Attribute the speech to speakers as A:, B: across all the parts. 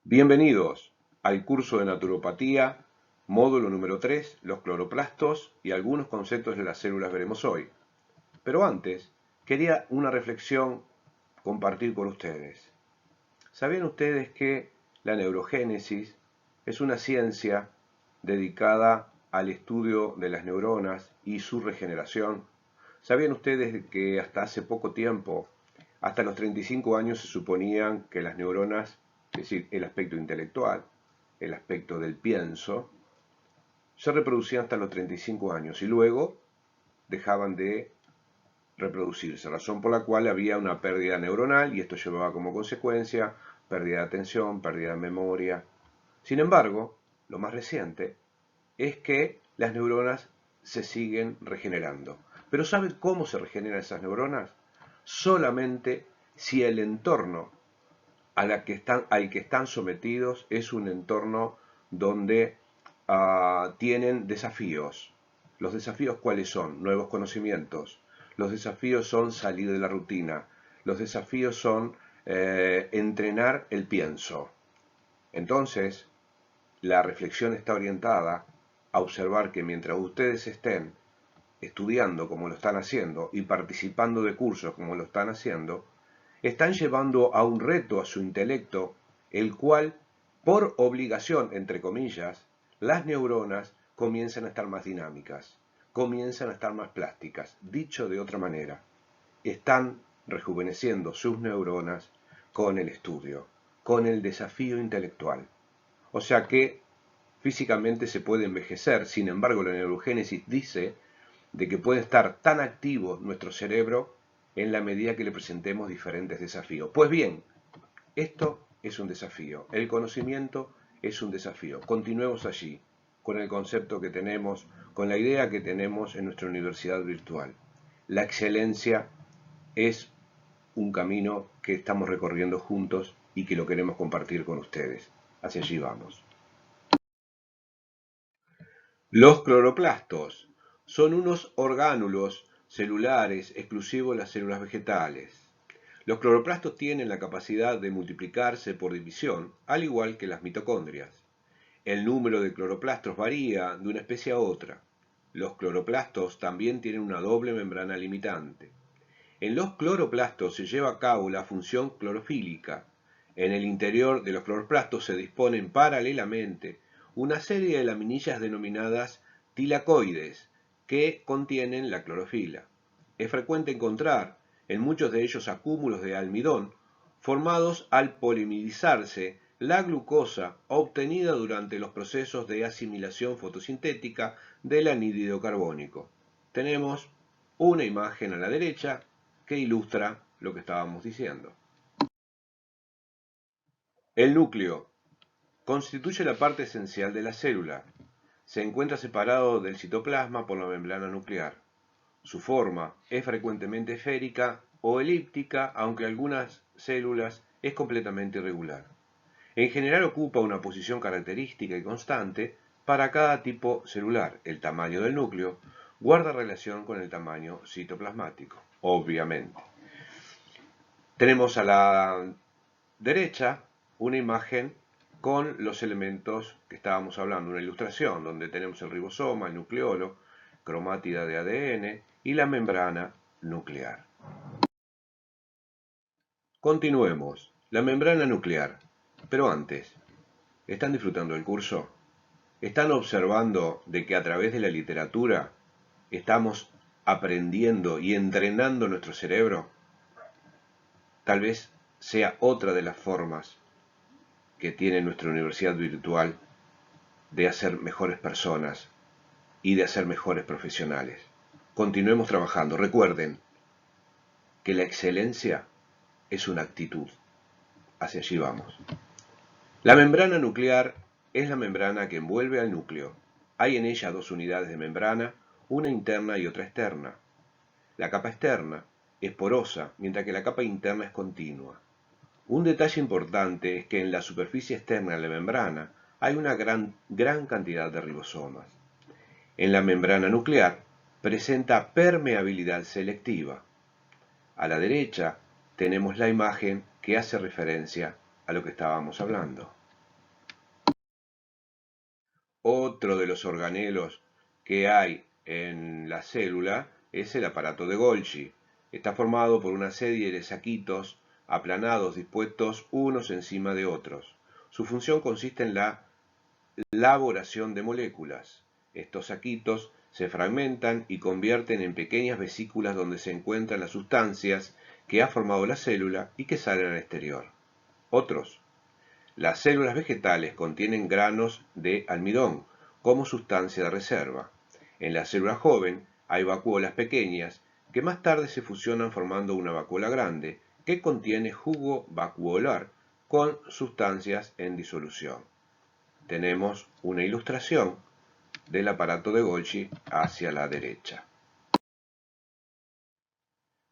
A: Bienvenidos al curso de naturopatía, módulo número 3, los cloroplastos y algunos conceptos de las células veremos hoy. Pero antes, quería una reflexión compartir con ustedes. ¿Sabían ustedes que la neurogénesis es una ciencia dedicada al estudio de las neuronas y su regeneración? ¿Sabían ustedes que hasta hace poco tiempo, hasta los 35 años, se suponían que las neuronas, es decir, el aspecto intelectual, el aspecto del pienso, se reproducían hasta los 35 años y luego dejaban de reproducirse, razón por la cual había una pérdida neuronal y esto llevaba como consecuencia pérdida de atención, pérdida de memoria? Sin embargo, lo más reciente es que las neuronas se siguen regenerando. Pero ¿saben cómo se regeneran esas neuronas? Solamente si el entorno al que están sometidos es un entorno donde tienen desafíos. ¿Los desafíos cuáles son? Nuevos conocimientos. Los desafíos son salir de la rutina. Los desafíos son entrenar el pienso. Entonces, la reflexión está orientada a observar que mientras ustedes estén estudiando como lo están haciendo y participando de cursos como lo están haciendo, están llevando a un reto a su intelecto, el cual, por obligación, entre comillas, las neuronas comienzan a estar más dinámicas, comienzan a estar más plásticas. Dicho de otra manera, están rejuveneciendo sus neuronas con el estudio, con el desafío intelectual. O sea que físicamente se puede envejecer, sin embargo la neurogénesis dice de que puede estar tan activo nuestro cerebro en la medida que le presentemos diferentes desafíos. Pues bien, esto es un desafío, el conocimiento es un desafío. Continuemos allí, con el concepto que tenemos, con la idea que tenemos en nuestra universidad virtual. La excelencia es un camino que estamos recorriendo juntos y que lo queremos compartir con ustedes. Hacia allí vamos. Los cloroplastos son unos orgánulos celulares exclusivos de las células vegetales. Los cloroplastos tienen la capacidad de multiplicarse por división, al igual que las mitocondrias. El número de cloroplastos varía de una especie a otra. Los cloroplastos también tienen una doble membrana limitante. En los cloroplastos se lleva a cabo la función clorofílica. En el interior de los cloroplastos se disponen paralelamente una serie de laminillas denominadas tilacoides que contienen la clorofila. Es frecuente encontrar en muchos de ellos acúmulos de almidón formados al polimerizarse la glucosa obtenida durante los procesos de asimilación fotosintética del anhídrido carbónico. Tenemos una imagen a la derecha que ilustra lo que estábamos diciendo. El núcleo constituye la parte esencial de la célula. Se encuentra separado del citoplasma por la membrana nuclear. Su forma es frecuentemente esférica o elíptica, aunque en algunas células es completamente irregular. En general ocupa una posición característica y constante para cada tipo celular. El tamaño del núcleo guarda relación con el tamaño citoplasmático, obviamente. Tenemos a la derecha una imagen con los elementos que estábamos hablando, una ilustración donde tenemos el ribosoma, el nucleolo, cromátida de ADN y la membrana nuclear. Continuemos. La membrana nuclear. Pero antes, ¿están disfrutando del curso? ¿Están observando de que a través de la literatura estamos aprendiendo y entrenando nuestro cerebro? Tal vez sea otra de las formas que tiene nuestra universidad virtual de hacer mejores personas y de hacer mejores profesionales. Continuemos trabajando. Recuerden que la excelencia es una actitud. Hacia allí vamos. La membrana nuclear es la membrana que envuelve al núcleo. Hay en ella dos unidades de membrana, una interna y otra externa. La capa externa es porosa, mientras que la capa interna es continua. Un detalle importante es que en la superficie externa de la membrana hay una gran cantidad de ribosomas. En la membrana nuclear presenta permeabilidad selectiva. A la derecha tenemos la imagen que hace referencia a lo que estábamos hablando. Otro de los organelos que hay en la célula es el aparato de Golgi. Está formado por una serie de saquitos aplanados dispuestos unos encima de otros. Su función consiste en la elaboración de moléculas. Estos saquitos se fragmentan y convierten en pequeñas vesículas donde se encuentran las sustancias que ha formado la célula y que salen al exterior. Otros. Las células vegetales contienen granos de almidón como sustancia de reserva. En la célula joven hay vacuolas pequeñas que más tarde se fusionan formando una vacuola grande que contiene jugo vacuolar con sustancias en disolución. Tenemos una ilustración del aparato de Golgi hacia la derecha.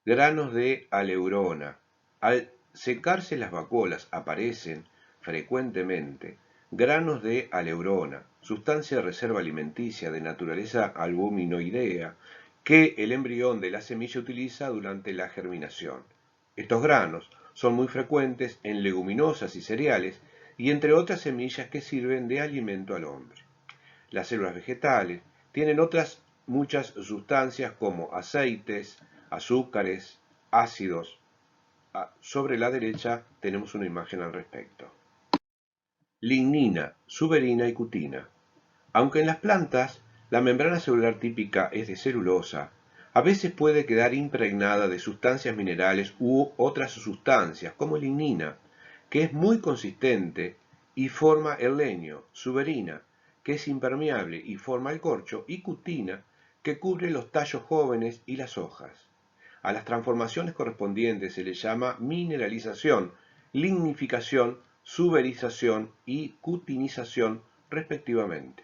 A: Granos de aleurona. Al secarse las vacuolas aparecen frecuentemente granos de aleurona, sustancia de reserva alimenticia de naturaleza albuminoidea que el embrión de la semilla utiliza durante la germinación. Estos granos son muy frecuentes en leguminosas y cereales y entre otras semillas que sirven de alimento al hombre. Las células vegetales tienen otras muchas sustancias como aceites, azúcares, ácidos. Sobre la derecha tenemos una imagen al respecto. Lignina, suberina y cutina. Aunque en las plantas la membrana celular típica es de celulosa, a veces puede quedar impregnada de sustancias minerales u otras sustancias, como lignina, que es muy consistente y forma el leño, suberina, que es impermeable y forma el corcho, y cutina, que cubre los tallos jóvenes y las hojas. A las transformaciones correspondientes se les llama mineralización, lignificación, suberización y cutinización, respectivamente.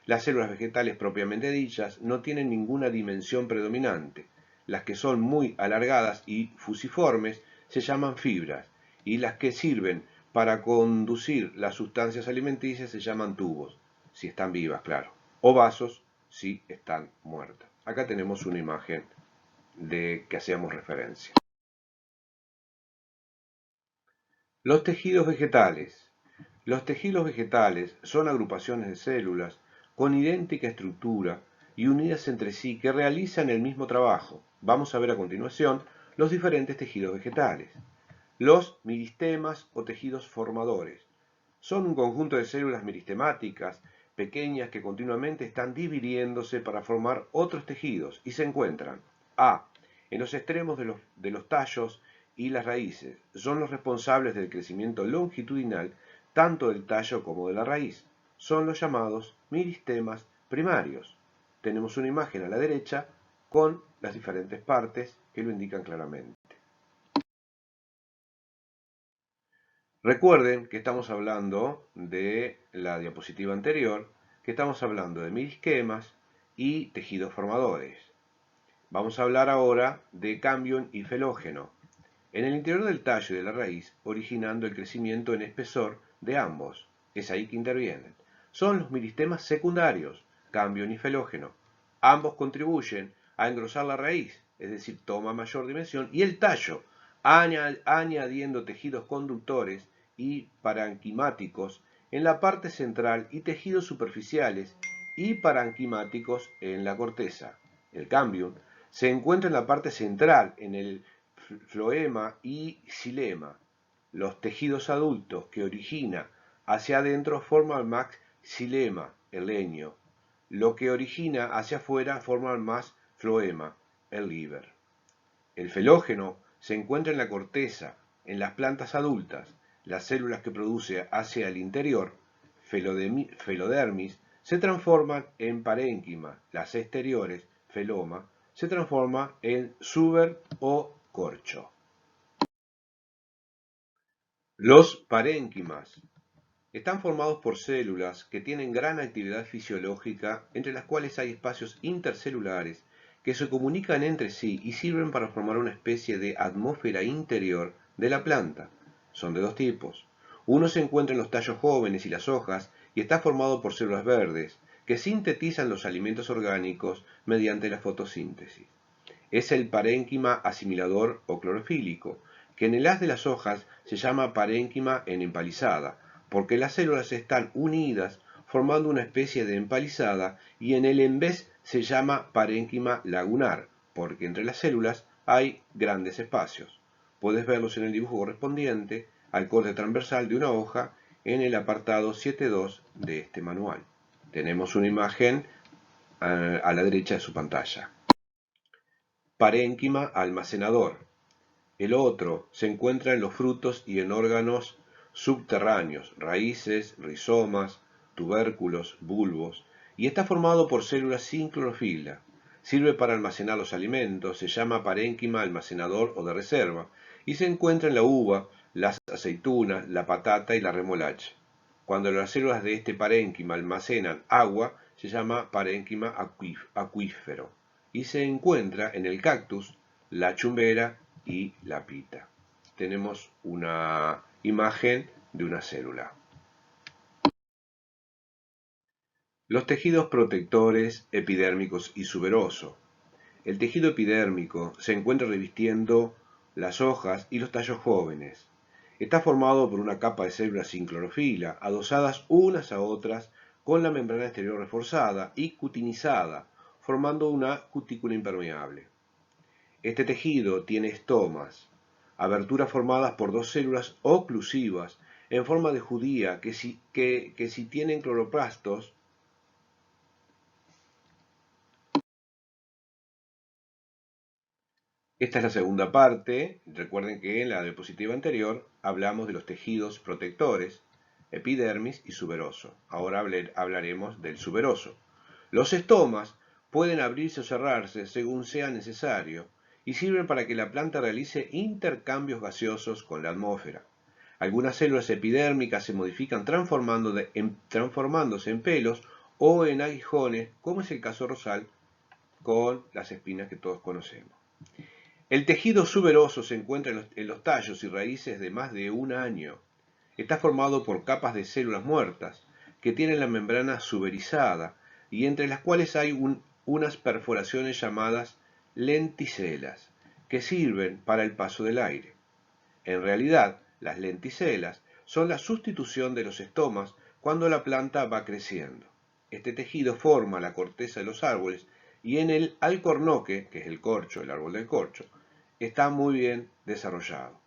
A: Las células vegetales propiamente dichas no tienen ninguna dimensión predominante. Las que son muy alargadas y fusiformes se llaman fibras, y las que sirven para conducir las sustancias alimenticias se llaman tubos, si están vivas, claro, o vasos si están muertas. Acá tenemos una imagen de que hacíamos referencia. Los tejidos vegetales. Los tejidos vegetales son agrupaciones de células con idéntica estructura y unidas entre sí que realizan el mismo trabajo. Vamos a ver a continuación los diferentes tejidos vegetales. Los meristemas o tejidos formadores son un conjunto de células meristemáticas pequeñas que continuamente están dividiéndose para formar otros tejidos y se encuentran a. En los extremos de los tallos y las raíces. Son los responsables del crecimiento longitudinal tanto del tallo como de la raíz. Son los llamados meristemas primarios. Tenemos una imagen a la derecha con las diferentes partes que lo indican claramente. Recuerden que estamos hablando de la diapositiva anterior, que estamos hablando de merisquemas y tejidos formadores. Vamos a hablar ahora de cámbion y felógeno, en el interior del tallo y de la raíz, originando el crecimiento en espesor de ambos. Es ahí que intervienen. Son los meristemas secundarios, cámbion y felógeno. Ambos contribuyen a engrosar la raíz, es decir, toma mayor dimensión, y el tallo, añadiendo tejidos conductores y parenquimáticos en la parte central y tejidos superficiales y parenquimáticos en la corteza. El cámbion se encuentra en la parte central, en el floema y xilema. Los tejidos adultos que origina hacia adentro forman más xilema, el leño. Lo que origina hacia afuera forman más floema, el liber. El felógeno se encuentra en la corteza, en las plantas adultas. Las células que produce hacia el interior, felodermis, se transforman en parénquima. Las exteriores, feloma, se transforma en suber o corcho. Los parénquimas están formados por células que tienen gran actividad fisiológica, entre las cuales hay espacios intercelulares que se comunican entre sí y sirven para formar una especie de atmósfera interior de la planta. Son de dos tipos. Uno se encuentra en los tallos jóvenes y las hojas y está formado por células verdes que sintetizan los alimentos orgánicos mediante la fotosíntesis. Es el parénquima asimilador o clorofílico, que en el haz de las hojas se llama parénquima en empalizada, porque las células están unidas formando una especie de empalizada, y en el en vez se llama parénquima lagunar, porque entre las células hay grandes espacios. Puedes verlos en el dibujo correspondiente al corte transversal de una hoja en el apartado 7.2 de este manual. Tenemos una imagen a la derecha de su pantalla. Parénquima almacenador. El otro se encuentra en los frutos y en órganos subterráneos, raíces, rizomas, tubérculos, bulbos, y está formado por células sin clorofila. Sirve para almacenar los alimentos, se llama parénquima almacenador o de reserva, y se encuentra en la uva, las aceitunas, la patata y la remolacha. Cuando las células de este parénquima almacenan agua, se llama parénquima acuífero, y se encuentra en el cactus, la chumbera y la pita. Tenemos una imagen de una célula. Los tejidos protectores epidérmicos y suberoso. El tejido epidérmico se encuentra revistiendo las hojas y los tallos jóvenes. Está formado por una capa de células sin clorofila, adosadas unas a otras con la membrana exterior reforzada y cutinizada, formando una cutícula impermeable. Este tejido tiene estomas, aberturas formadas por dos células oclusivas en forma de judía que si tienen cloroplastos, esta es la segunda parte. Recuerden que en la diapositiva anterior hablamos de los tejidos protectores, epidermis y suberoso. Ahora hablaremos del suberoso. Los estomas pueden abrirse o cerrarse según sea necesario y sirven para que la planta realice intercambios gaseosos con la atmósfera. Algunas células epidérmicas se modifican transformándose en pelos o en aguijones, como es el caso rosal con las espinas que todos conocemos. El tejido suberoso se encuentra en los tallos y raíces de más de un año. Está formado por capas de células muertas que tienen la membrana suberizada y entre las cuales hay unas perforaciones llamadas lenticelas, que sirven para el paso del aire. En realidad, las lenticelas son la sustitución de los estomas cuando la planta va creciendo. Este tejido forma la corteza de los árboles y en el alcornoque, que es el corcho, el árbol del corcho, está muy bien desarrollado.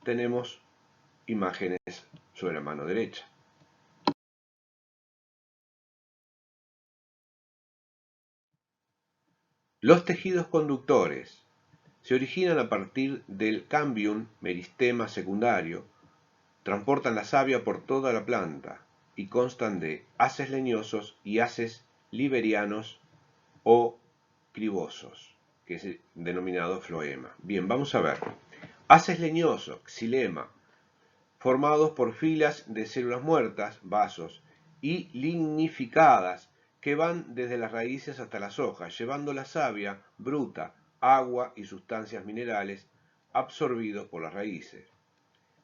A: Tenemos imágenes sobre la mano derecha. Los tejidos conductores se originan a partir del cambium meristema secundario, transportan la savia por toda la planta y constan de haces leñosos y haces liberianos o cribosos, que es denominado floema. Bien, vamos a ver. Haces leñosos, xilema, formados por filas de células muertas, vasos, y lignificadas, que van desde las raíces hasta las hojas, llevando la savia bruta, agua y sustancias minerales absorbidos por las raíces.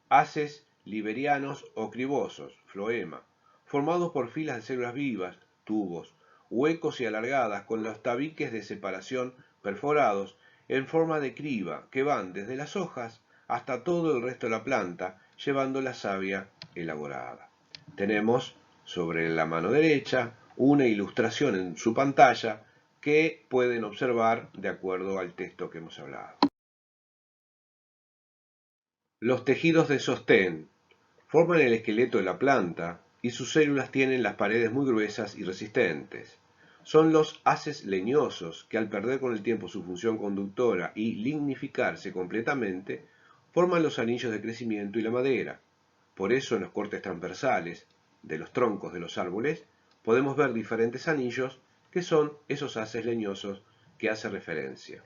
A: Haces liberianos o cribosos, floema, formados por filas de células vivas, tubos, huecos y alargadas con los tabiques de separación perforados en forma de criba que van desde las hojas hasta todo el resto de la planta, llevando la savia elaborada. Tenemos sobre la mano derecha una ilustración en su pantalla que pueden observar de acuerdo al texto que hemos hablado. Los tejidos de sostén forman el esqueleto de la planta y sus células tienen las paredes muy gruesas y resistentes. Son los haces leñosos que al perder con el tiempo su función conductora y lignificarse completamente, forman los anillos de crecimiento y la madera. Por eso en los cortes transversales de los troncos de los árboles podemos ver diferentes anillos que son esos haces leñosos que hace referencia.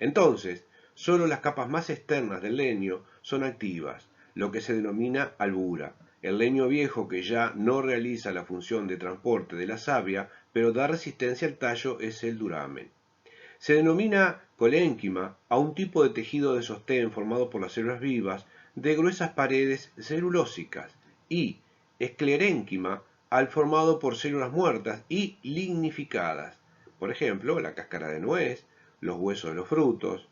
A: Entonces, solo las capas más externas del leño son activas, lo que se denomina albura. El leño viejo que ya no realiza la función de transporte de la savia, pero da resistencia al tallo, es el duramen. Se denomina colénquima a un tipo de tejido de sostén formado por las células vivas de gruesas paredes celulósicas y esclerénquima al formado por células muertas y lignificadas. Por ejemplo, la cáscara de nuez, los huesos de los frutos,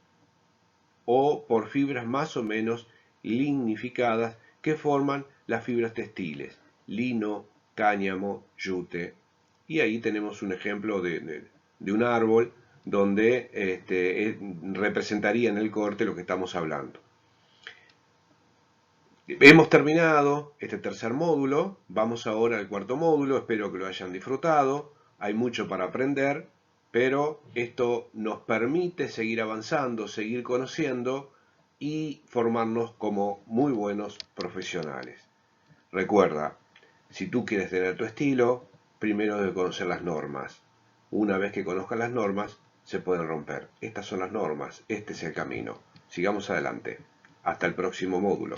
A: o por fibras más o menos lignificadas que forman las fibras textiles, lino, cáñamo, yute. Y ahí tenemos un ejemplo de un árbol donde representaría en el corte lo que estamos hablando. Hemos terminado este tercer módulo, vamos ahora al cuarto módulo, espero que lo hayan disfrutado, hay mucho para aprender, pero esto nos permite seguir avanzando, seguir conociendo y formarnos como muy buenos profesionales. Recuerda, si tú quieres tener tu estilo, primero debes conocer las normas. Una vez que conozcas las normas, se pueden romper. Estas son las normas, este es el camino. Sigamos adelante. Hasta el próximo módulo.